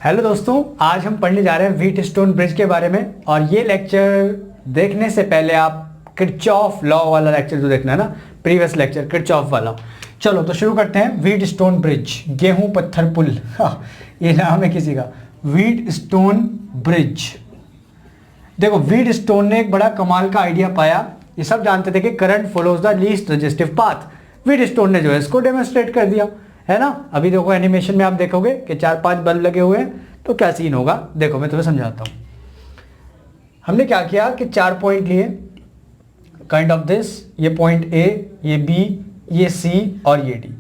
Hello दोस्तों, आज हम पढ़ने जा रहे हैं व्हीटस्टोन ब्रिज के बारे में। और ये लेक्चर देखने से पहले आप किरचॉफ लॉ वाला लेक्चर जो देखना है ना, प्रीवियस लेक्चर किरचॉफ वाला। चलो तो शुरू करते हैं। व्हीटस्टोन ब्रिज, गेहूं पत्थर पुल, ये नाम है किसी का। Wheatstone bridge. देखो, व्हीटस्टोन ने एक बड़ा कमाल का आइडिया पाया। ये सब जानते थे कि current follows the least resistive path. Wheatstone ने जो है इसको डेमोन्स्ट्रेट कर दिया, है ना। अभी देखो एनिमेशन में आप देखोगे कि 4-5 बल्ब लगे हुए हैं, तो क्या सीन होगा देखो, मैं तुम्हें समझाता हूं। हमने क्या किया कि 4 पॉइंट लिए, काइंड ऑफ दिस। ये पॉइंट ए, ये बी, ये सी और ये डी।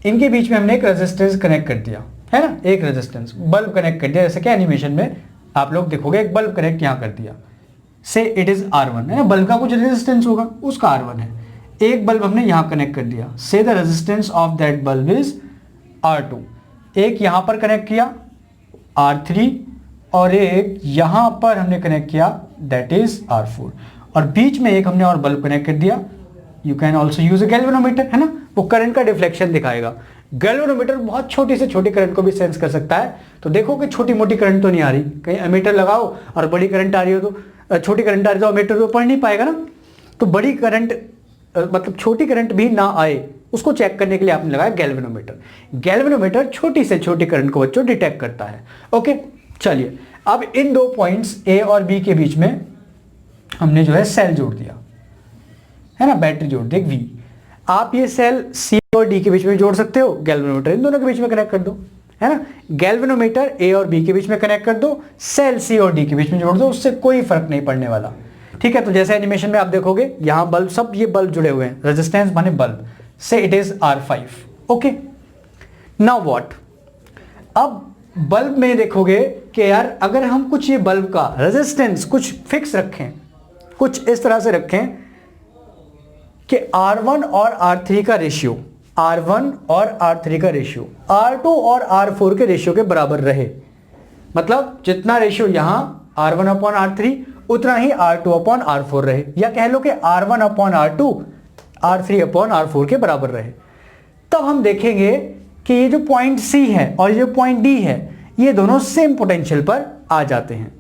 इनके बीच में हमने एक रेजिस्टेंस कनेक्ट कर दिया, है ना। एक रेजिस्टेंस बल्ब कनेक्ट कर दिया, जैसे कि एनिमेशन में आप लोग देखोगे एक बल्ब कनेक्ट यहां कर दिया। से इट इज R1, है ना। बल्ब का कुछ रेजिस्टेंस होगा, उसका R1 है। एक बल्ब हमने यहां कनेक्ट कर दिया। से the resistance of that bulb is R2। एक यहां पर कनेक्ट किया R3, और एक यहां पर हमने कनेक्ट किया, दैट इज R4। और बीच में एक हमने और बल्ब कनेक्ट कर दिया। You can also use a galvanometer, है ना। वो करंट का डिफ्लेक्शन दिखाएगा। गैल्वेनोमीटर बहुत छोटी से छोटी करंट को भी सेंस कर सकता है। तो देखो कि छोटी मोटी करंट तो नहीं आ रही, कहीं एमीटर लगाओ और बड़ी करंट आ रही हो तो, छोटी करंट आ रही तो एमीटर तो पढ़ नहीं पाएगा ना। तो बड़ी करंट मतलब छोटी करंट भी ना आए, उसको चेक करने के लिए आपने लगाया गैल्वेनोमीटर। गैल्वेनोमीटर छोटी से छोटी करंट को बच्चों डिटेक्ट करता है। ओके, चलिए अब इन दो पॉइंट्स ए और बी के बीच में हमने जो है सेल जोड़ दिया, है ना, बैटरी जोड़ दी वी। आप ये सेल सी और डी के बीच में जोड़ सकते हो, गैल्वेनोमीटर इन दोनों के बीच में कनेक्ट कर दो, है ना। गैल्वेनोमीटर ए और बी के बीच में कनेक्ट कर दो, सेल सी और डी के बीच में जोड़ दो, उससे कोई फर्क नहीं पड़ने वाला। ठीक है, तो जैसे एनिमेशन में आप देखोगे यहां बल्ब, सब ये बल्ब जुड़े हुए हैं, रेजिस्टेंस माने बल्ब। से it is R5। Okay, now what. अब बल्ब में देखोगे कि यार अगर हम कुछ ये बल्ब का रेजिस्टेंस कुछ फिक्स रखें, कुछ इस तरह से रखें कि R1 और R3 का रेशियो, R1 और R3 का रेशियो R2 और R4 के रेशियो के बराबर रहे। मतलब जितना रेशियो यहां R1/R3 उतना ही R2/R4 रहे, या कह लो कि R1/R2 R3/R4 के बराबर रहे। तब हम देखेंगे कि ये जो पॉइंट C है और ये जो पॉइंट D है, ये दोनों सेम पोटेंशियल पर आ जाते हैं,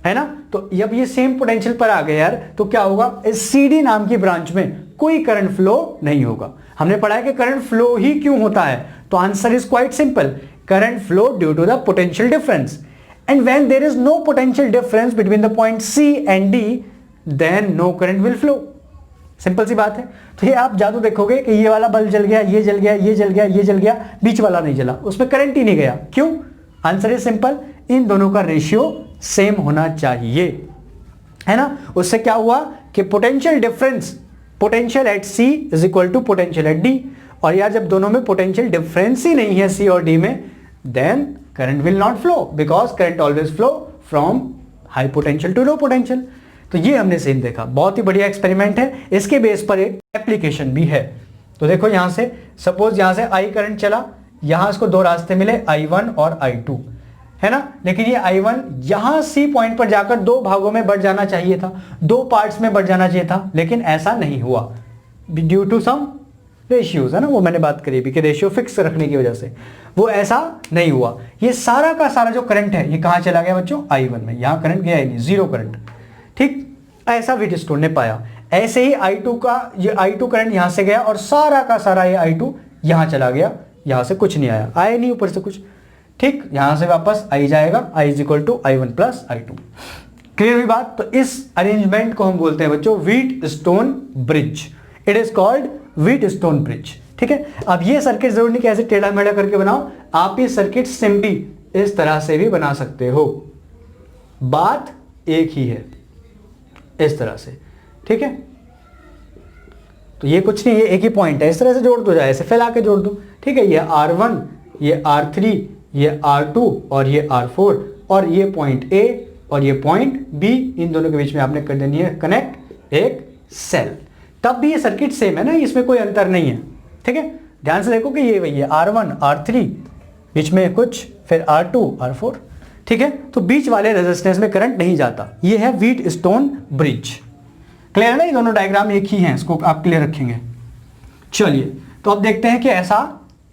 है ना। तो जब ये सेम पोटेंशियल पर आ गए यार, तो क्या होगा, इस CD नाम की ब्रांच में कोई करंट फ्लो नहीं होगा। हमने पढ़ा है कि करंट फ्लो ही क्यों होता है, तो answer is quite simple, current flow due to the potential difference. And when there is no potential difference between the point C and D, then no current will flow. Simple सी बात है। तो ये आप जादू देखोगे कि ये वाला बल्ब जल गया, ये जल गया, ये जल गया, ये जल गया, बीच वाला नहीं जला, उसमें करंट ही नहीं गया। क्यों? आंसर इज सिंपल, इन दोनों का रेशियो सेम होना चाहिए, है ना। उससे क्या हुआ कि potential difference, potential at C is equal to potential at D। और यार जब दोनों में पोटेंशियल डिफरेंस ही नहीं है C और D में, then current will not flow because current always flow from high potential to low potential। तो ये हमने सीन देखा, बहुत ही बढ़िया एक्सपेरिमेंट है। इसके बेस पर एक एप्लीकेशन भी है। तो देखो यहां से सपोज यहां से I करंट चला, यहां इसको दो रास्ते मिले, I1 और I2, है ना। लेकिन ये I1 यहां C पॉइंट पर जाकर दो भागों में बढ़ जाना चाहिए था, दो पार्ट्स में बढ़ जाना चाहिए था, लेकिन ऐसा नहीं हुआ ड्यू टू सम रेशियोज, है ना। वो मैंने बात करी भी कि रेशियो फिक्स रखने की वजह से वो ऐसा नहीं हुआ। ये सारा का सारा जो करंट है ये कहां चला गया बच्चों, I1 में। यहां करंट गया ही नहीं, जीरो करंट। ठीक, ऐसा व्हीटस्टोन ने पाया। ऐसे ही I2 का, ये I2 करंट यहां से गया और सारा का सारा ये I2 यहां चला गया, यहां से कुछ नहीं आया, आया नहीं ऊपर से कुछ। ठीक, यहां से वापस I जाएगा, I is equal to I1 plus I2। Clear हुई बात। तो इस अरेंजमेंट को हम बोलते हैं बच्चों Wheatstone bridge. It is called Wheatstone bridge. ठीक है, अब ये सर्किट जरूर नहीं कैसे टेढ़ा मेढ़ा करके बनाओ, आप ये सर्किट सिंपली इस तरह से भी बना सकते हो, बात एक ही है, इस तरह से। ठीक है, तो ये कुछ नहीं, ये एक ही पॉइंट है, इस तरह से जोड़ दो, जाए ऐसे फैला के जोड़ दो। ठीक है, ये R1, ये R3, ये R2 और ये R4, और ये पॉइंट A और ये पॉइंट B, इन दोनों के बीच में आपने कर देनी है कनेक्ट एक सेल। तब भी ये सर्किट सेम है ना, इसमें कोई अंतर नहीं है। ठीक है, ध्यान से देखो कि ये वही है, R1 R3, बीच में कुछ, फिर R2 R4। ठीक है, तो बीच वाले रेजिस्टेंस में करंट नहीं जाता। ये है व्हीटस्टोन ब्रिज। क्लियर है ना, ये दोनों डायग्राम एक ही हैं, इसको आप क्लियर रखेंगे। चलिए तो अब देखते हैं कि ऐसा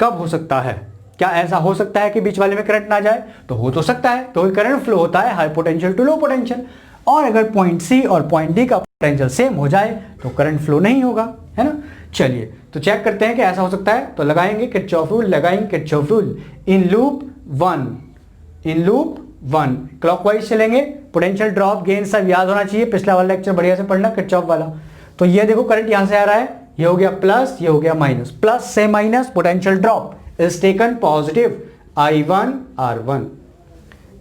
कब हो सकता है, क्या ऐसा हो सकता है कि बीच वाले में करंट ना जाए? तो हो तो सकता है, तो करंट फ्लो होता है high potential to low potential, और अगर पॉइंट सी और पॉइंट डी का पोटेंशियल सेम हो जाए तो करंट फ्लो नहीं होगा, है ना। चलिए तो चेक करते हैं कि ऐसा हो सकता है। तो लगाएंगे किरचॉफ रूल, लगाएंगे Kirchhoff rule in loop 1 clockwise चलेंगे। पोटेंशियल ड्रॉप गेन सब याद होना चाहिए, पिछला वाला लेक्चर बढ़िया से पढ़ना किरचॉफ वाला। तो ये देखो करंट यहां से आ रहा है, ये हो गया प्लस, ये हो गया माइनस, प्लस से minus potential drop is taken positive I1 R1।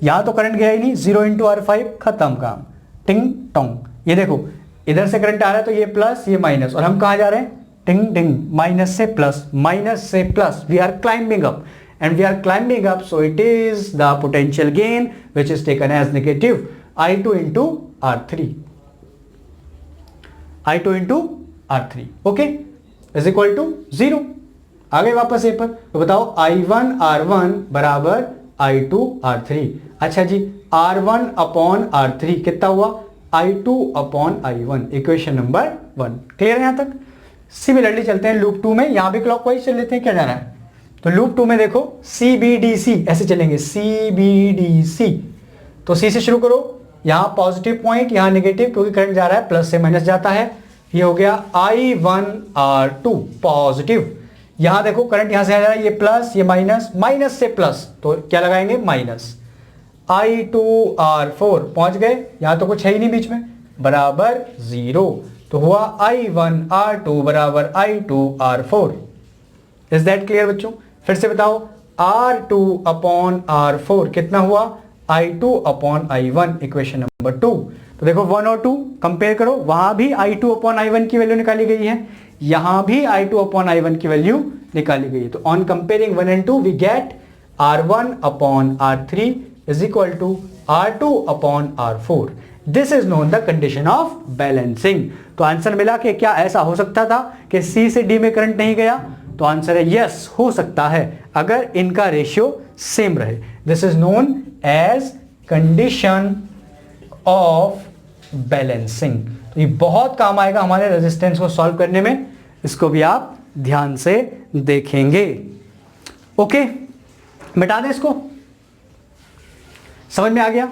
यहां तो करंट गया ही नहीं, 0 × R5 खत्म काम, टिंग टोंग। ये देखो इधर से करंट आ रहा है तो ये प्लस ये माइनस, और हम कहां जा रहे हैं? टिंग टिंग, माइनस से प्लस, माइनस से plus. We are climbing up and we are climbing up, so it is the potential gain which is taken as negative I2 into R3, I2 into R3, okay, is equal to 0। आ गए वापस ए पर, तो बताओ I1 R1 बराबर I2 R3। अच्छा जी, R1 upon R3 कितना हुआ? I2 upon I1, equation number 1। Clear है यहां तक? सिमिलरली चलते हैं लूप 2 में, यहां भी क्लॉकवाइज चल लेते हैं, क्या जाना है। तो लूप 2 में देखो CBDC ऐसे चलेंगे, CBDC। तो C से शुरू करो, यहां पॉजिटिव पॉइंट, यहां नेगेटिव, क्योंकि करंट जा रहा है प्लस से माइनस जाता है। ये हो गया I1 R2 पॉजिटिव। यहां देखो करंट यहां से आ जा रहा है, ये प्लस ये माइनस, माइनस से प्लस, तो क्या लगाएंगे? माइनस। I2 R4 पहुंच गए, यहां तो कुछ है ही नहीं बीच में, बराबर 0। तो हुआ I1 R2 बराबर I2 R4। Is that clear बच्चों? फिर से बताओ, R2 अपॉन R4 कितना हुआ? I2 upon I1, equation number 2। तो देखो 1 और 2 कंपेयर करो, वहां भी I2 अपॉन I1 की वैल्यू निकाली गई है, यहां भी I2 अपॉन I1 की वैल्यू निकाली गई है। तो on comparing 1 and 2 we get R1 upon R3 is equal to R2 upon R4। This is known the condition of balancing. तो आंसर मिला कि क्या ऐसा हो सकता था कि सी से डी में करंट नहीं गया? तो आंसर है यस, हो सकता है, अगर इनका रेशियो सेम रहे। This is known as condition of balancing. तो ये बहुत काम आएगा हमारे रेजिस्टेंस को सॉल्व करने में, इसको भी आप ध्यान से देखेंगे। ओके, मिटा दें इसको, समझ में आ गया?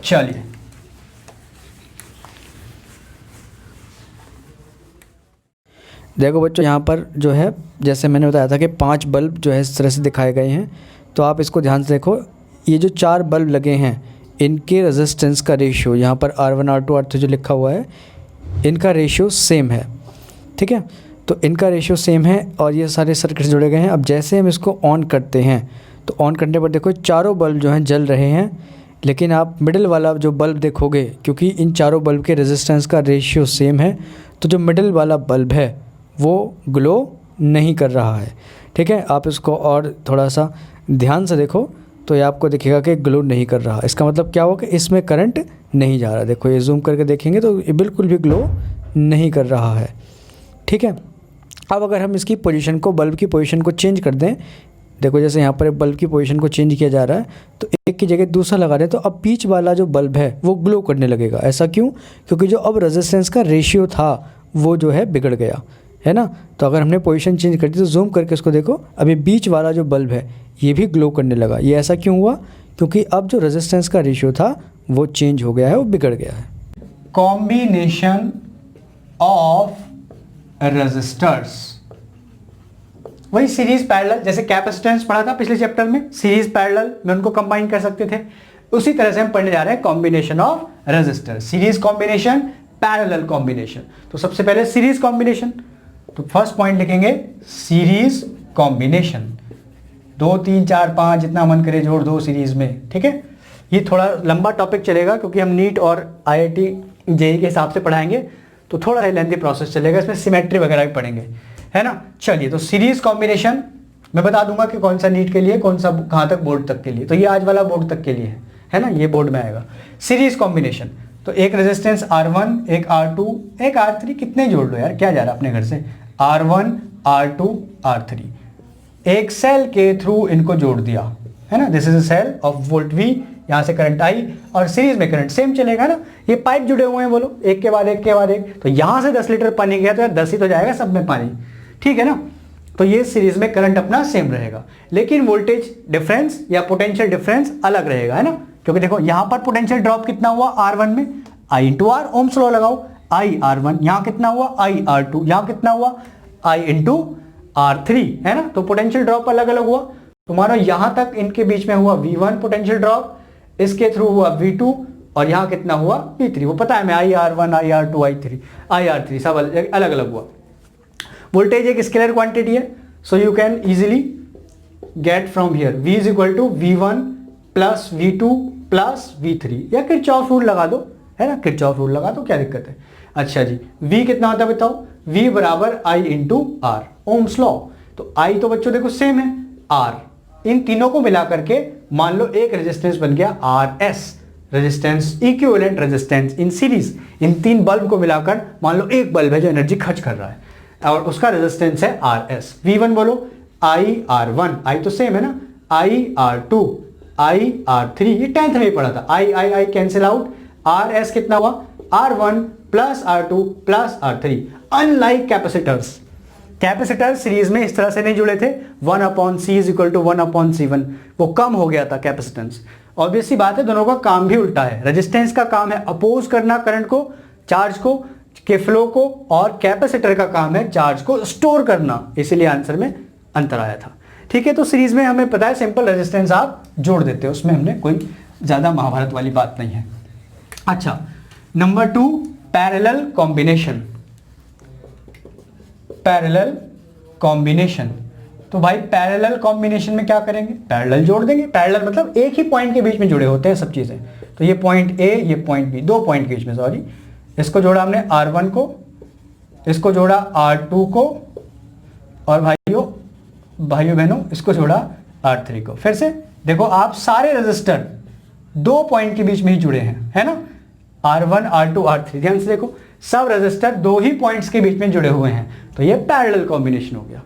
चलिए देखो बच्चों, यहाँ पर जो है जैसे मैंने बताया था कि 5 बल्ब जो है इस तरह से दिखाए गए हैं। तो आप इसको ध्यान से देखो, ये जो 4 बल्ब लगे हैं इनके रेजिस्टेंस का रेशियो यहाँ पर R1 R2 R3 जो लिखा हुआ है, इनका रेशियो सेम है, ठीक है। तो इनका रेशियो सेम है और ये सारे सर्किट्स जुड़े गए हैं। अब जैसे हम इसको ऑन करते हैं तो ऑन करने पर देखो चारों बल्ब जो हैं जल रहे हैं, लेकिन आप मिडिल वाला जो बल्ब देखोगे, क्योंकि इन चारों बल्ब के रेजिस्टेंस का रेशियो सेम है, तो जो मिडिल वाला बल्ब है वो ग्लो नहीं कर रहा है, ठीक है। आप इसको और थोड़ा सा ध्यान से देखो तो ये आपको दिखेगा कि ग्लो नहीं कर रहा। इसका मतलब क्या होगा कि इसमें करंट नहीं जा रहा। देखो ये जूम करके देखेंगे तो ये बिल्कुल भी ग्लो नहीं कर रहा है, ठीक है। अब अगर हम इसकी पोजीशन को, बल्ब की पोजीशन को चेंज कर दें, देखो जैसे यहाँ पर बल्ब की पोजीशन को चेंज किया जा रहा है, तो एक की जगह दूसरा लगा दें तो अब बीच वाला जो बल्ब है वो ग्लो करने लगेगा। ऐसा क्यों? क्योंकि जो अब रेजिस्टेंस का रेशियो था वो जो है बिगड़ गया, है ना। तो अगर हमने पोजीशन चेंज कर दी तो जूम करके इसको देखो, अभी बीच वाला जो बल्ब है ये भी ग्लो करने लगा। ये ऐसा क्यों हुआ? क्योंकि अब जो रेजिस्टेंस का रेशियो था वो चेंज हो गया है, वो बिगड़ गया है। कॉम्बिनेशन ऑफ रेजिस्टर्स, वही सीरीज पैरेलल, जैसे कैपेसिटेंस पढ़ा था पिछले चैप्टर में, सीरीज पैरेलल में उनको कंबाइन कर सकते थे, उसी तरह से हम पढ़ने जा रहे हैं combination of resistor, series combination, parallel combination. तो सबसे पहले सीरीज कॉम्बिनेशन, तो फर्स्ट पॉइंट लिखेंगे सीरीज कॉम्बिनेशन। 2 3 4 5 जितना मन करे जोड़ दो सीरीज में, ठीक है। ये थोड़ा लंबा टॉपिक चलेगा क्योंकि हम नीट और IIT JEE के हिसाब से पढ़ाएंगे, तो थोड़ा लेंथी प्रोसेस चलेगा, इसमें सिमेट्री वगैरह भी पढ़ेंगे, है ना। चलिए, तो सीरीज कॉम्बिनेशन मैं बता दूंगा कि कौन सा नीट के लिए, कौन सा कहाँ तक बोर्ड तक के लिए। तो ये आज वाला बोर्ड तक के लिए है ना, ये बोर्ड में आएगा। सीरीज कॉम्बिनेशन, तो एक रेजिस्टेंस R1, एक R2, एक R3, कितने जोड़ लो यार, क्या जा रहा है अपने घर से, R1 R2 R3, एक सेल के थ्रू इनको जोड़ दिया, है ना। This is a cell of volt V, यहाँ से करंट आई और सीरीज में करंट सेम चलेगा ना। ये पाइप जुड़े हुए हैं, बोलो एक के बाद एक के बाद एक, तो यहाँ से 10 लीटर पानी गया तो यार 10 ही तो जाएगा सब में पानी, ठीक है ना। तो ये सीरीज में करंट अपना सेम रहेगा, लेकिन वोल्टेज डिफरेंस या पोटेंशियल डिफरेंस अलग रहेगा, है ना। क्योंकि देखो यहां पर पोटेंशियल ड्रॉप कितना हुआ R1 में, I into R, Ohm's law लगाओ, I R1, यहां कितना हुआ I R2, यहां कितना हुआ I इंटू R3, है ना। तो पोटेंशियल ड्रॉप अलग अलग हुआ। तुम्हारा यहां तक इनके बीच में हुआ V1 पोटेंशियल ड्रॉप, इसके थ्रू हुआ V2, और यहां कितना हुआ V3, वो पता है मैं I R1, I R2, I R3 सब अलग अलग हुआ। वोल्टेज एक स्केलर क्वांटिटी है, so you can easily get from here V is equal to V1 plus V2 plus V3, या किरचॉफ रूल लगा दो, है ना, किरचॉफ रूल लगा दो, क्या दिक्कत है। अच्छा जी, V कितना होता है बताओ, V बराबर I into R, Ohm's law. तो I तो बच्चों देखो सेम है, R, इन तीनों को मिला करके मान लो एक रेजिस्टेंस बन गया RS, resistance equivalent resistance in series. इन तीन बल्ब को मिलाकर मान लो एक बल्ब है जो एनर्जी खर्च कर रहा है, और उसका रेजिस्टेंस है RS। V1 बोलो I R1, I तो सेम है ना, I R2, I R3, ये 10th में ही पढ़ा था, I कैंसिल आउट, RS कितना हुआ R1 plus R2 plus R3। Unlike capacitors, capacitor series में इस तरह से नहीं जुड़े थे, 1/C is equal to 1/C1, वो कम हो गया था कैपेसिटेंस। ऑब्वियसली बात है, दोनों का काम भी उल्टा है। रेजिस्टेंस का काम है अपोज करना करंट को, चार्ज को, के फ्लो को, और कैपेसिटर का काम है चार्ज को स्टोर करना, इसीलिए आंसर में अंतर आया था। ठीक है, तो सीरीज में हमें पता है सिंपल रेजिस्टेंस आप जोड़ देते हो, उसमें हमने कोई ज्यादा महाभारत वाली बात नहीं है। अच्छा, number 2 parallel combination. Parallel combination, तो भाई पैरेलल कॉम्बिनेशन में क्या करेंगे, पैरेलल जोड़ देंगे। पैरेलल मतलब एक ही पॉइंट के बीच में जुड़े होते हैं सब चीजें। तो ये पॉइंट ए, ये पॉइंट बी, दो पॉइंट के बीच में, सॉरी, इसको जोड़ा हमने R1 को, इसको जोड़ा R2 को, और भाइयों बहनों इसको जोड़ा R3 को। फिर से देखो, आप सारे रजिस्टर दो पॉइंट के बीच में ही जुड़े हैं, है ना, R1, R2, R3, ध्यान से देखो, सब रजिस्टर दो ही पॉइंट्स के बीच में जुड़े हुए हैं, तो ये पैरेलल कॉम्बिनेशन हो गया।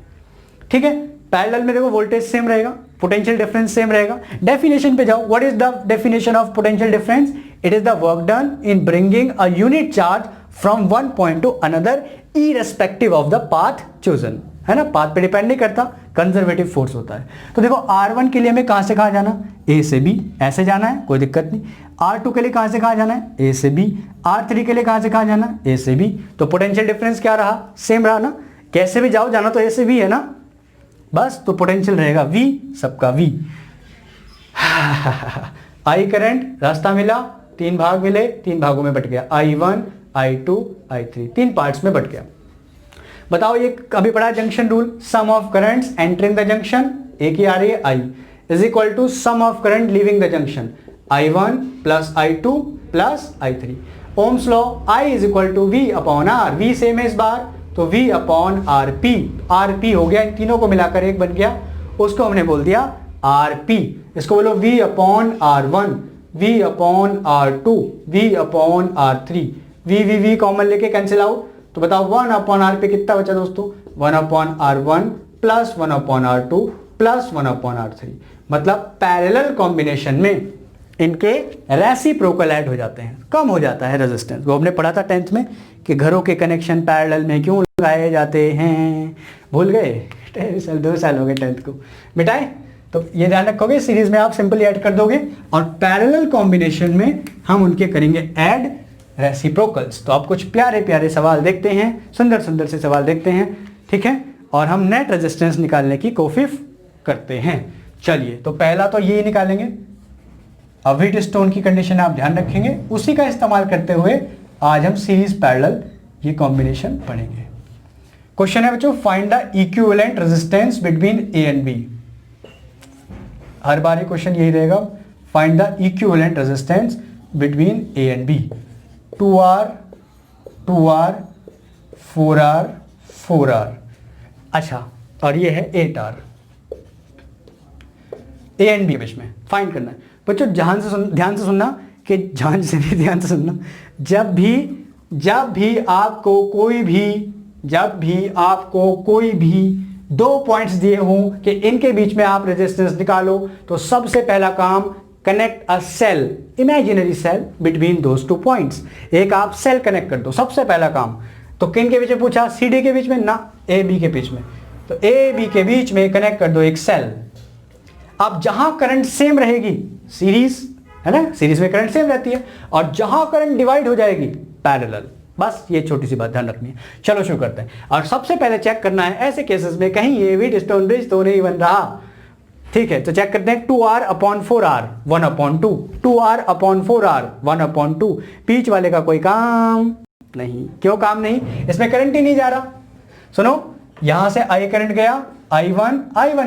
ठीक है, पैरेलल में देखो वोल्टेज सेम रहेगा, पोटेंशियल डिफरेंस सेम रहेगा। डेफिनेशन पे जाओ, what is the definition of potential difference? It is the work done in bringing a unit charge from one point two another irrespective of the path chosen, है ना, path पे depend नहीं करता, conservative force होता है। तो देखो R1 के लिए हमें कहां से कहां जाना, A से B, ऐसे जाना है, कोई दिक्कत नहीं। R2 के लिए कहां से कहां जाना है, A से B। R3 के लिए कहां से कहां जाना है, A से B। तो पोटेंशियल डिफरेंस क्या रहा, सेम रहा ना, कैसे भी जाओ जाना तो A से B है ना, बस। तो पोटेंशियल रहेगा V, सबका V। I करंट रास्ता मिला, तीन भाग मिले, तीन भागों में बट गया, I1, I2, I3, तीन पार्ट्स में बट गया। बताओ, ये अभी पढ़ा junction rule, sum of currents entering the junction, एक ही आ रही है I, is equal to sum of current leaving the junction, I1 plus I2 plus I3। Ohm's law, I is equal to V upon R, V same है इस बार, तो V upon RP, RP हो गया, इन तीनों को मिलाकर एक बन गया, उसको हमने बोल दिया RP। इसको बोलो V upon R1, V upon R2, V upon R3, V common लेके कैंसिल आउट, तो बताओ 1 अपॉन आर पे कितना बचा दोस्तों, 1 upon R1 plus 1 upon R2 plus 1 upon R3। मतलब पैरेलल कॉम्बिनेशन में इनके रेसिप्रोकल ऐड हो जाते हैं, कम हो जाता है रेजिस्टेंस। वो हमने पढ़ा था 10th में कि घरों के कनेक्शन पैरेलल में क्यों लगाए जाते हैं, भूल गए, 2 साल हो गए 10th को मिटाए। तो ये ध्यान रखोगे, सीरीज में आप सिंपली ऐड कर दोगे, और पैरेलल कॉम्बिनेशन में हम उनके करेंगे ऐड रेसिप्रोकल्स। तो आप कुछ प्यारे प्यारे सवाल देखते हैं, सुंदर सुंदर से सवाल देखते हैं, ठीक है, और हम नेट रेजिस्टेंस निकालने की कोशिश करते हैं। चलिए, तो पहला तो ये निकालेंगे, अब व्हीटस्टोन की कंडीशन आप ध्यान रखेंगे, उसी का इस्तेमाल करते हुए आज हम सीरीज पैरेलल ये कॉम्बिनेशन पढ़ेंगे। क्वेश्चन है बच्चों, find the equivalent resistance between A and B. हर बार ये क्वेश्चन यही रहेगा, find the equivalent resistance between A and B. 2R 2R 4R 4R, अच्छा, और ये है 8R, ए एंड बी बीच में फाइंड करना है बच्चों। ध्यान से सुनना, कि ध्यान से नहीं, ध्यान से सुनना। जब भी आपको कोई भी दो पॉइंट्स दिए हों कि इनके बीच में आप रेजिस्टेंस निकालो, तो सबसे पहला काम, connect a cell, imaginary cell between those two points. एक आप सेल कनेक्ट कर दो, सबसे पहला काम। तो किन के बीच में पूछा, CD के बीच में ना, AB के बीच में। तो ए बी के बीच में कनेक्ट कर दो एक सेल। अब जहां करंट सेम रहेगी, सीरीज है ना, सीरीज में करंट सेम रहती है, और जहां करंट डिवाइड हो जाएगी पैरेलल। बस ये छोटी सी बात ध्यान रखनी है। चलो शुरू करते हैं। और सबसे पहले चेक करना है ऐसे केसेस में कहीं ये व्हीटस्टोन ब्रिज तो नहीं बन रहा। ठीक है, तो चेक करते हैं। 2r/4r 1/2, 2r/4r 1/2। बीच वाले का कोई काम नहीं। क्यों काम नहीं? इसमें करंट ही नहीं जा रहा। सुनो, यहां से I करंट गया, I1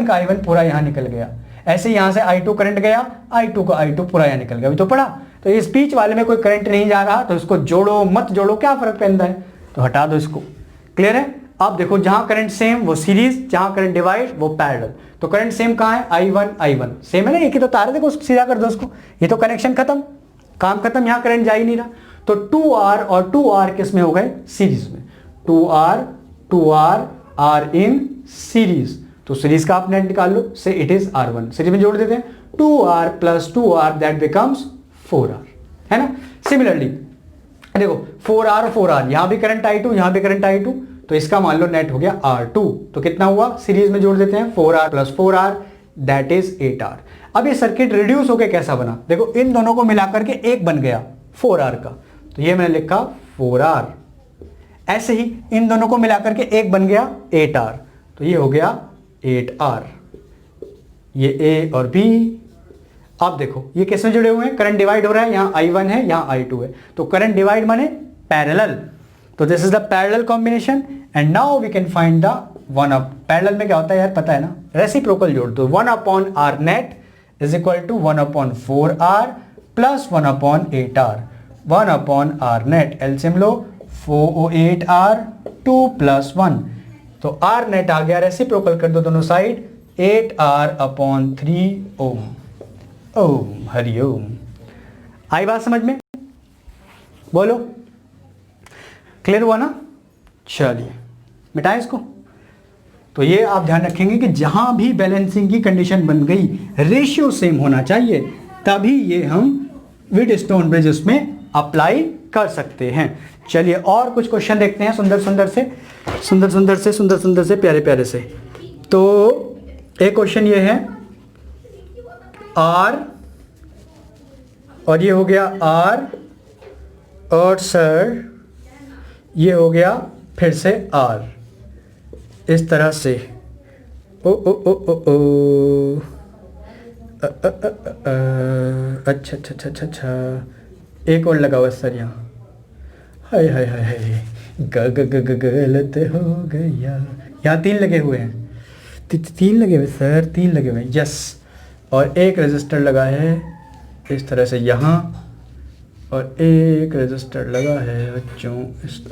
का I1 पूरा यहां निकल गया। ऐसे यहां से I2 करंट गया, I2 का I2 पूरा यहां निकल गया। अभी तो पढ़ा। तो इस बीच वाले में कोई करंट नहीं जा रहा, तो इसको जोड़ो मत जोड़ो, क्या फर्क पड़ता है, तो हटा दो इसको। क्लियर है? अब देखो, जहां करंट सेम वो सीरीज, जहां करंट डिवाइड वो पैरेलल। तो करंट सेम कहां है? I1 सेम है ना, एक ही तो तार है। देखो सीधा कर दो उसको, ये तो कनेक्शन खत्म, काम खत्म, यहां करंट जा ही नहीं रहा। तो 2R और 2R किस में हो गए? सीरीज में। 2R आर इन सीरीज, तो सीरीज का आप नेट निकाल लो, से इट इज R1। सीरीज में जोड़ देते हैं, 2R + 2R that becomes 4R, है ना। सिमिलरली देखो 4R और 4R, यहां भी करंट I2, यहां भी करंट I2, तो इसका मान लो नेट हो गया R2। तो कितना हुआ? सीरीज में जोड़ देते हैं, 4R + 4R that is 8R। अब ये सर्किट रिड्यूस होके कैसा बना? देखो, इन दोनों को मिलाकर के एक बन गया 4R का, तो ये मैंने लिखा 4R। ऐसे ही इन दोनों को मिलाकर के एक बन गया 8R, तो ये हो गया 8R। ये A और B। अब देखो ये किसमें जुड़े हुए हैं? करंट डिवाइड हो रहा है, यहां I1 है, यहां I2 है, तो करंट डिवाइड माने पैरेलल। तो this is the parallel combination and now we can find the 1/, parallel में क्या होता है यार पता है ना, रेसिप्रोकल जोड़ दो। 1/R net is equal to 1/4R + 1/8R। 1/R net LCM लो, 4/8R 2 + 1, तो R नेट आ गया, रेसिप्रोकल कर दो दोनों साइड, 8R/3 ओम। ओम हरिओम। आई बात समझ में? बोलो, क्लियर हुआ ना? चलिए मिटाएं इसको। तो ये आप ध्यान रखेंगे कि जहां भी बैलेंसिंग की कंडीशन बन गई, रेशियो सेम होना चाहिए, तभी ये हम व्हीटस्टोन ब्रिज उसमें अप्लाई कर सकते हैं। चलिए और कुछ क्वेश्चन देखते हैं, सुंदर सुंदर से प्यारे प्यारे से। तो एक क्वेश्चन ये है R, और ये हो गया R, और सर ये हो गया फिर से R, इस तरह से। ओ ओ ओ ओ ओ अच्छा, एक और लगा हुआ सर यहाँ। हाय हाय हाय हाय, गलत हो गया। यहाँ 3 लगे हुए हैं, 3 लगे हुए सर, 3 लगे हुए हैं, यस। और एक रजिस्टर लगा है इस तरह से यहाँ, और एक रजिस्टर लगा है बच्चों।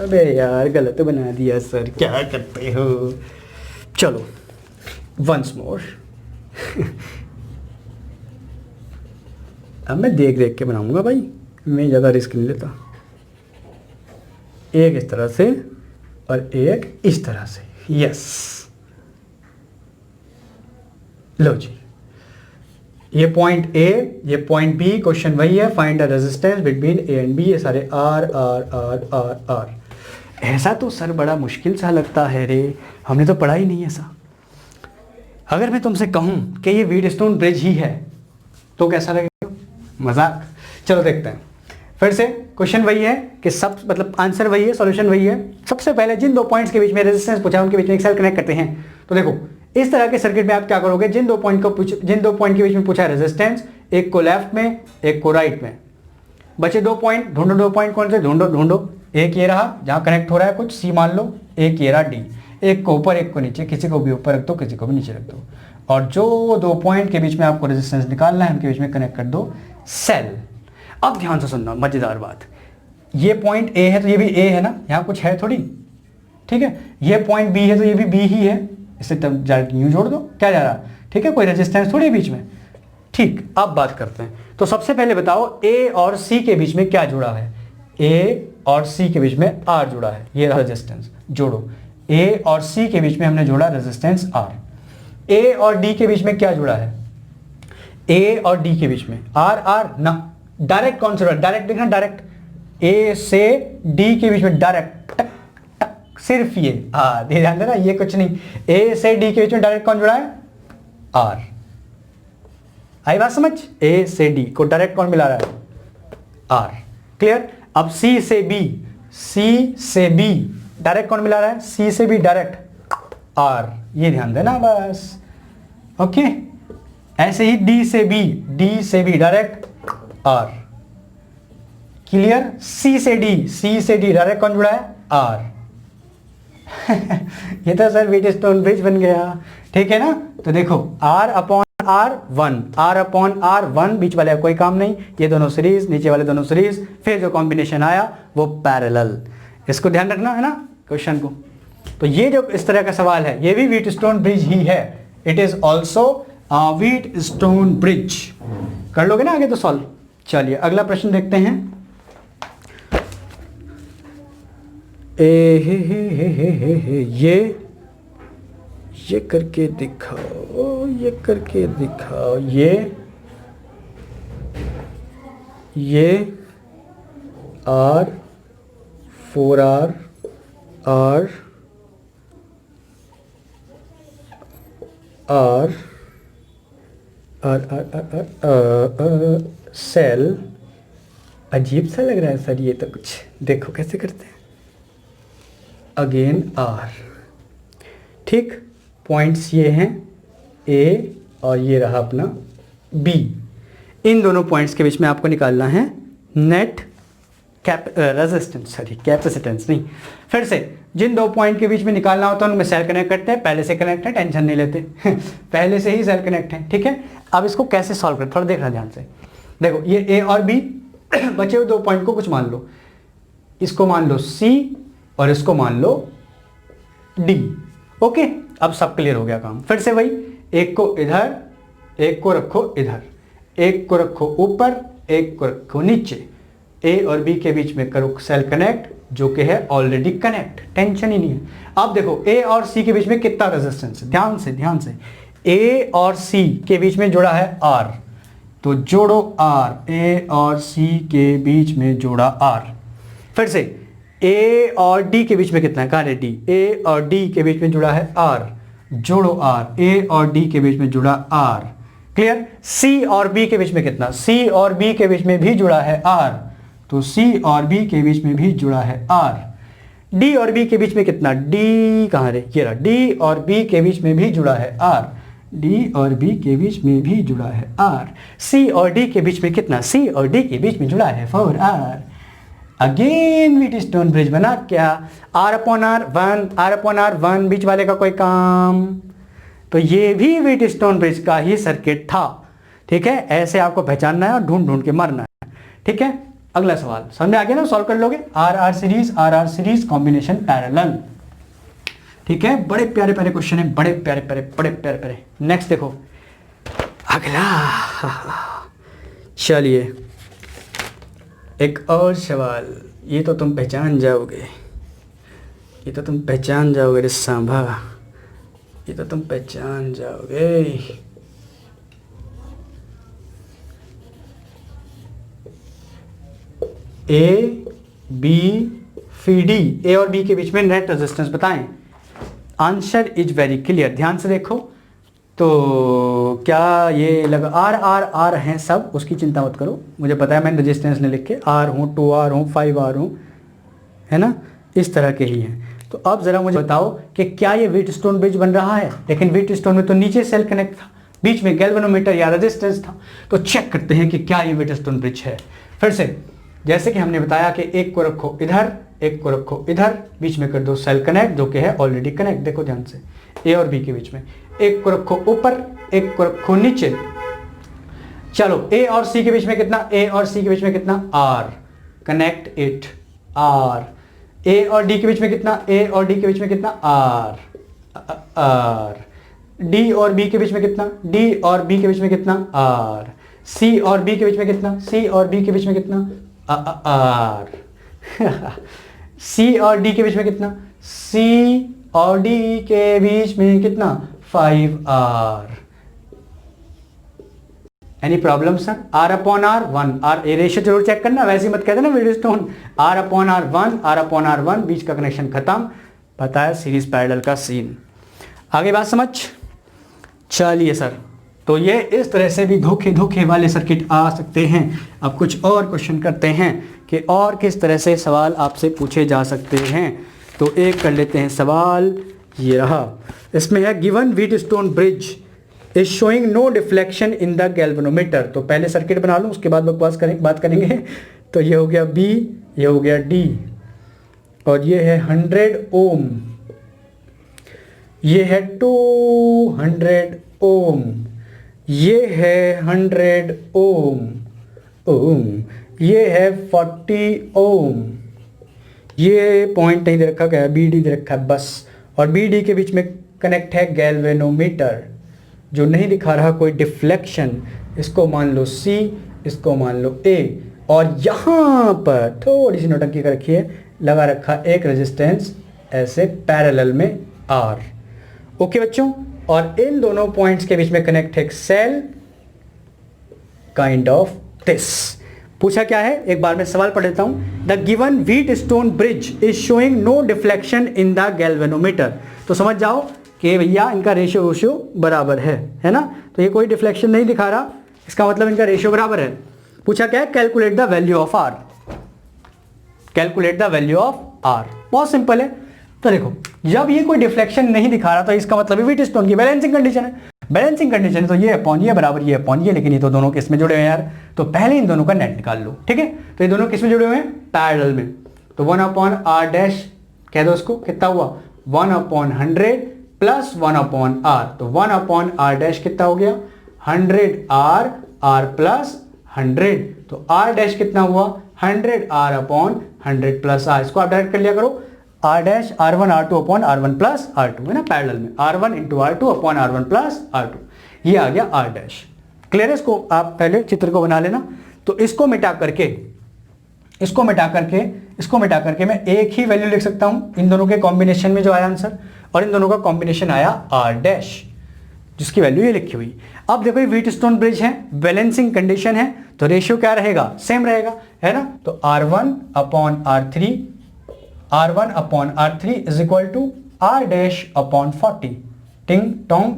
अबे यार गलत बना दिया सर, क्या करते हो। चलो वंस मोर। अब मैं देख के बनाऊंगा भाई, मैं ज़्यादा रिस्क नहीं लेता। एक इस तरह से और एक इस तरह से, यस। लो जी, ये पॉइंट A, ये पॉइंट B, क्वेश्चन वही है, find the resistance between A and B। ये सारे R। ऐसा तो सर बड़ा मुश्किल सा लगता है रे, हमने तो पढ़ा ही नहीं ऐसा। अगर मैं तुमसे कहूं कि ये व्हीटस्टोन ब्रिज ही है तो कैसा लगेगा? मजाक। चलो देखते हैं फिर से। क्वेश्चन वही है कि सब मतलब आंसर वही है, सॉल्यूशन वही है। सबसे पहले जिन 2 पॉइंट्स के बीच में रेजिस्टेंस पूछा उनके बीच में एक सेल कनेक्ट करते हैं। तो देखो इस तरह के सर्किट में आप क्या करोगे, जिन दो पॉइंट के बीच में पूछा रेजिस्टेंस, एक को लेफ्ट में एक को राइट में, बचे 2 पॉइंट, ढूंढो 2 पॉइंट कौन से, ढूंढो। एक ये रहा जहां कनेक्ट हो रहा है कुछ, सी मान लो, एक ये रहा D। एक को ऊपर एक को नीचे, किसी को भी ऊपर रख दो किसी को भी नीचे रख दो, और जो 2 पॉइंट के बीच में आपको रेजिस्टेंस निकालना है उनके बीच में कनेक्ट कर दो सेल। अब ध्यान से सुनना, मजेदार बात, ये पॉइंट A है तो ये भी A है ना, यहाँ कुछ है थोड़ी, ठीक है। ये पॉइंट B है तो ये भी B ही है, इसे तब यूं जोड़ दो, क्या जा रहा, ठीक है, कोई रेजिस्टेंस थोड़ी बीच में। ठीक, अब बात करते हैं। तो सबसे पहले बताओ A और C के बीच में क्या जुड़ा है? A और C के बीच में R जुड़ा है, ये रेजिस्टेंस जोड़ो। A और C के बीच में हमने जोड़ा रेजिस्टेंस R। A और D के बीच में क्या जुड़ा है? A और D के बीच में R ना, डायरेक्ट कौन सा, डायरेक्ट देखना, डायरेक्ट A से D के बीच में डायरेक्ट टक टक सिर्फ ये ध्यान देना, ये कुछ नहीं। ए से डी के बीच में डायरेक्ट कौन जुड़ा है? आर। आई बात समझ? ए से डी को डायरेक्ट कौन मिला रहा है? आर। क्लियर? अब सी से बी, सी से बी डायरेक्ट कौन मिला रहा है? सी से बी डायरेक्ट आर। ये ध्यान देना बस। ओके, ऐसे ही डी से बी, डी से बी डायरेक्ट आर। क्लियर? सी से डी, सी से डी डायरेक्ट कौन जुड़ा है? आर। ये तो सर व्हीटस्टोन ब्रिज बन गया, ठीक है ना? तो देखो R upon R1, R upon R1, बीच वाले कोई काम नहीं, ये दोनों सीरीज, नीचे वाले दोनों सीरीज, फिर जो कॉम्बिनेशन आया वो पैरेलल। इसको ध्यान रखना है ना क्वेश्चन को। तो ये जो इस तरह का सवाल है, ये भी व्हीटस्टोन ब्रिज ही है। It is also Wheatstone bridge. कर लोगे ना आगे तो सॉल्व। चलिए अगला प्रश्न देखते हैं। ये करके दिखाओ, ये करके दिखाओ। ये R 4R R R cell. अजीब सा लग रहा है सर ये तो कुछ। देखो कैसे करते हैं। अगेन R, ठीक। पॉइंट्स ये हैं A और ये रहा अपना B। इन दोनों पॉइंट्स के बीच में आपको निकालना है नेट रेजिस्टेंस, सॉरी कैपेसिटेंस नहीं। फिर से जिन दो पॉइंट के बीच में निकालना होता है उनमें सेल कनेक्ट करते हैं, पहले से कनेक्ट है, टेंशन नहीं लेते। पहले से ही सेल कनेक्ट है, ठीक है। अब इसको कैसे सॉल्व करें थोड़ा देखना ध्यान से। देखो ये A और B, बचे हुए दो पॉइंट को कुछ मान लो, इसको मान लो C और इसको मान लो D। ओके, अब सब क्लियर हो गया काम। फिर से वही, एक को इधर, एक को रखो इधर, एक को रखो ऊपर, एक को रखो नीचे। A और B के बीच में करो सेल कनेक्ट, जो कि है ऑलरेडी कनेक्ट, टेंशन ही नहीं है। अब देखो A और C के बीच में कितना रेजिस्टेंस है, ध्यान से ध्यान से। A और C के बीच में जुड़ा है R, तो जोड़ो R। A और C के बीच में जोड़ा R। फिर से A और D के बीच में कितना है, कहाँ है D? A और D के बीच में जुड़ा है R, जोड़ो R। A और D के बीच में जुड़ा R। क्लियर? C और B के बीच में कितना? C और B के बीच में भी जुड़ा है R, तो C और B के बीच में भी जुड़ा है R। D और B के बीच में कितना? D कहाँ रे? ये रहा। D और B के बीच में भी जुड़ा है R, D और B के बीच में भी जुड़ा है R। C और D के बीच में कितना? C और D के बीच में जुड़ा है 4R। अगेन व्हीटस्टोन ब्रिज बना क्या? R अपॉन R 1, बीच वाले का कोई काम। तो ये भी व्हीटस्टोन ब्रिज का ही सर्किट था, ठीक है। ऐसे आपको पहचानना है और ढूंढ ढूंढ के मारना है, ठीक है। अगला सवाल समझ में आ गया ना? सॉल्व कर लोगे। R सीरीज कॉम्बिनेशन पैरेलल, ठीक है। बड़े प्यारे प्यारे क्वेश्चन है, बड़े प्यारे प्यारे। नेक्स्ट देखो अगला। चलिए एक और सवाल, ये तो तुम पहचान जाओगे, ये तो तुम पहचान जाओगे रे सांभा, ये तो तुम पहचान जाओगे। A B C D, A और B के बीच में नेट रेजिस्टेंस बताएं। आंसर इज वेरी क्लियर, ध्यान से देखो। तो क्या ये लगा R हैं सब, उसकी चिंता मत करो। मुझे पता है मैंने रेजिस्टेंस ने लिख के R हूँ, 2R हूँ, 5R हूँ, है ना, इस तरह के ही हैं। तो अब ज़रा मुझे बताओ कि क्या ये व्हीटस्टोन ब्रिज बन रहा है? लेकिन व्हीटस्टोन में तो नीचे सेल कनेक्ट था, बीच में गैल्वेनोमीटर या रेजिस्टेंस था। तो चेक करते हैं कि क्या ये व्हीटस्टोन ब्रिज है। फिर से जैसे कि हमने बताया कि एक को रखो इधर, एक को रखो इधर, बीच में कर दो सेल कनेक्ट, जो कि है ऑलरेडी कनेक्ट। देखो ध्यान से, A और B के बीच में। एक को रखो ऊपर, एक को रखो नीचे। चलो A और C के बीच में कितना? A और C के बीच में कितना? R, connect it R। A और D के बीच में कितना? A और D के बीच में कितना? R। D और B के बीच में कितना? D और B के बीच में कितना? R। C और B के बीच में कितना? C और B के बीच में कितना? R। C और D के बीच में कितना? C और D के बीच में कितना? 5R। Any problem sir? R upon R 1, R ए रेशियो जरूर चेक करना, वैसे ही मत कहते ना Wheatstone. R upon R 1, R upon R 1, बीच का कनेक्शन खत्म। आता है सीरीज पैरेलल का सीन। आगे बात समझ। चलिए सर, तो ये इस तरह से भी धोखे वाले सर्किट आ सकते हैं। अब कुछ और क्वेश्चन करते हैं कि और किस तरह से सवाल आपसे पूछे जा सकते हैं। तो एक कर लेते हैं सवाल, ये रहा। इसमें है given Wheatstone bridge is showing no deflection in the galvanometer. तो पहले सर्किट बना लो, उसके बाद बात करेंगे। तो ये हो गया बी, ये हो गया डी, और ये है 100 ओम, ये है 200 ओम, ये है 100 ओम, ये है 40 ओम। ये पॉइंट नहीं दे रखा, क्या बी डी दे रखा है बस। और बी डी के बीच में कनेक्ट है गैल्वेनोमीटर, जो नहीं दिखा रहा कोई डिफ्लेक्शन। इसको मान लो सी, इसको मान लो ए, और यहाँ पर थोड़ी सी नोटंकी कर रखी है, लगा रखा एक रेजिस्टेंस ऐसे पैरेलल में आर। ओके बच्चों, और इन दोनों पॉइंट्स के बीच में कनेक्ट है सेल काइंड ऑफ दिस। पूछा क्या है, एक बार मैं सवाल पढ़ लेता हूं। The given Wheatstone bridge is showing no deflection in the galvanometer. तो समझ जाओ कि भैया इनका रेशियो बराबर है ना। तो ये कोई डिफ्लेक्शन नहीं दिखा रहा, इसका मतलब इनका रेशियो बराबर है। पूछा क्या है, calculate the value of R. Calculate the value of R, बहुत सिंपल है। तो देखो, जब ये कोई डिफ्लेक्शन नहीं दिखा रहा तो इसका मतलब व्हीटस्टोन की बैलेंसिंग कंडीशन है। बैलेंसिंग कंडीशन तो ये अपॉन ये बराबर ये अपॉन ये, लेकिन ये तो दोनों किस में जुड़े हुए हैं यार। तो पहले इन दोनों का नेट निकाल लो, ठीक है। तो ये दोनों किस में जुड़े हुए हैं, पैरेलल में। तो 1 अपॉन आर डैश कह दो इसको, कितना हुआ 1 अपॉन 100 प्लस 1 अपॉन आर। तो 1 अपॉन आर डैश कितना हो गया 100 आर प्लस 100। तो आर डैश कितना हुआ 100 आर अपॉन 100 प्लस आर। इसको आप डायरेक्ट कर लिया करो, are dash R1 R2 upon R1 plus R2 है ना, पैरेलल में R1 into R2 upon R1 plus R2। ये आ गया आर डैश। क्लियर है, इसको आप पहले चित्र को बना लेना। तो इसको मिटा करके मैं एक ही वैल्यू लिख सकता हूं, इन दोनों के कॉम्बिनेशन में जो आया आंसर, और इन दोनों का कॉम्बिनेशन आया आर डैश, जिसकी वैल्यू ये लिखी हुई। अब देखो ये व्हीटस्टोन ब्रिज है, बैलेंसिंग कंडीशन है, तो रेशियो क्या रहेगा, सेम रहेगा, है ना। तो R1 upon R3 is equal to R dash upon 40। टिंग टोंग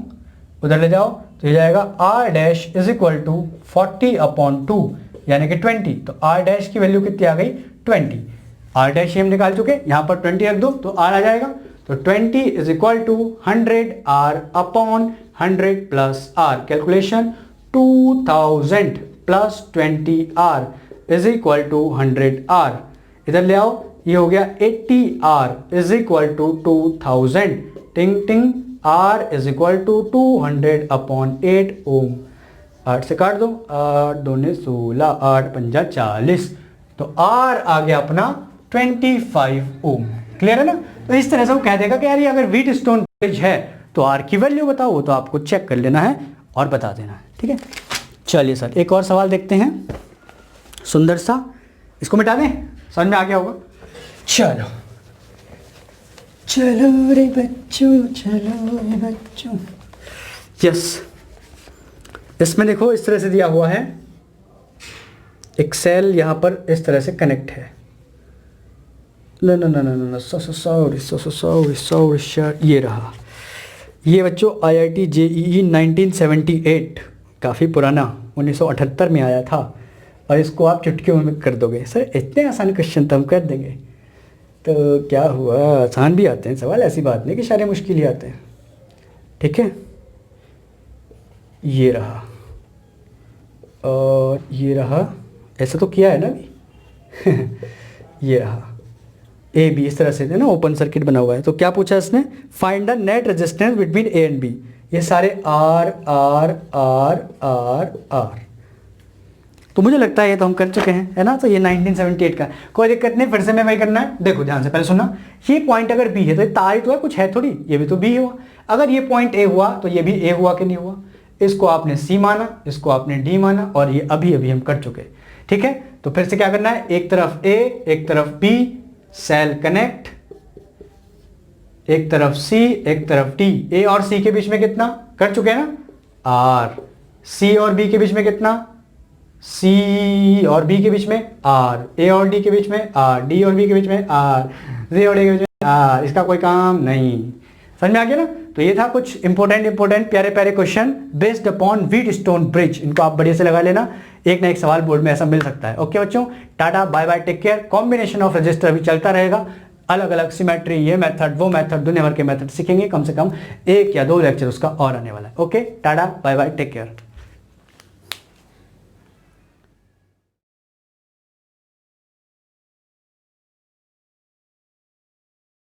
उधर ले जाओ, तो ये जाएगा R dash is equal to 40 upon 2 यानी कि 20। तो आर डैश की वैल्यू कितनी आ गई 20। आर डैश हम निकाल चुके, यहां पर 20 रख दो तो आर आ जाएगा। तो 20 is equal to 100 R upon 100 plus R. Calculation 2000 plus 20 R is equal to 100 R. इधर ले आओ, ये हो गया 80 आर इज इक्वल टू 2000। टिंग टिंग, R is equal to 200 upon 8 ohm. 8 से काट दो, 8 दूने 16, 8 पंजा 40। तो आर आ गया अपना 25 ओम। क्लियर है ना। तो इस तरह से वो कह देगा कि यार ये अगर व्हीटस्टोन ब्रिज है तो आर की वैल्यू बताओ, वो तो आपको चेक कर लेना है और बता देना है, ठीक है। चलिए सर, एक और सवाल देखते हैं सुंदर सा, इसको मिटा दें, समझ में आ गया होगा। चलो चलो रे बच्चों, चलो रे बच्चों। यस, इसमें देखो इस तरह से दिया हुआ है, एक सेल यहां पर इस तरह से कनेक्ट है। सॉरी, ये रहा। ये बच्चों IIT JEE 1978, काफ़ी पुराना, 1978 में आया था, और इसको आप चुटकियों में कर दोगे। सर इतने आसान क्वेश्चन तो हम कर देंगे, तो क्या हुआ, आसान भी आते हैं सवाल, ऐसी बात नहीं कि सारे मुश्किल ही आते हैं, ठीक है। ये रहा और ये रहा, ऐसा तो किया है ना अभी। ये रहा ए बी, इस तरह से है ना, ओपन सर्किट बना हुआ है। तो क्या पूछा इसने, find the net resistance between A and B. ये सारे R R R R R, तो मुझे लगता है ये तो हम कर चुके हैं, है ना। तो ये 1978 का, कोई दिक्कत नहीं, फिर से मैं वही करना है। देखो ध्यान से पहले सुनना, ये पॉइंट अगर बी है तो ये तार ही तो है, कुछ है थोड़ी, ये भी तो बी हुआ। अगर ये पॉइंट ए हुआ तो ये भी ए हुआ कि नहीं हुआ। इसको आपने सी माना, इसको आपने डी माना, और ये अभी अभी हम कर चुके, ठीक है। तो फिर से क्या करना है, एक तरफ ए एक तरफ बी, सेल कनेक्ट, एक तरफ सी एक तरफ डी। ए और सी के बीच में कितना कर चुके हैं ना, आर। सी और बी के बीच में कितना, सी और बी के बीच में आर। ए और डी के बीच में आर। डी और बी के बीच में आर। जे और डी के बीच में इसका कोई काम नहीं। समझ में आ गया ना। तो ये था कुछ इंपॉर्टेंट प्यारे प्यारे question based upon Wheatstone bridge. इनको आप बढ़िया से लगा लेना, एक ना एक सवाल बोर्ड में ऐसा मिल सकता है। ओके बच्चों, tata bye bye, take care. Combination of register भी चलता रहेगा, अलग अलग सिमेट्री, ये मेथड वो मेथड, दुनिया भर के मेथड सीखेंगे। कम से कम 1 या 2 लेक्चर उसका और आने वाला है। Okay, tata bye bye, take care.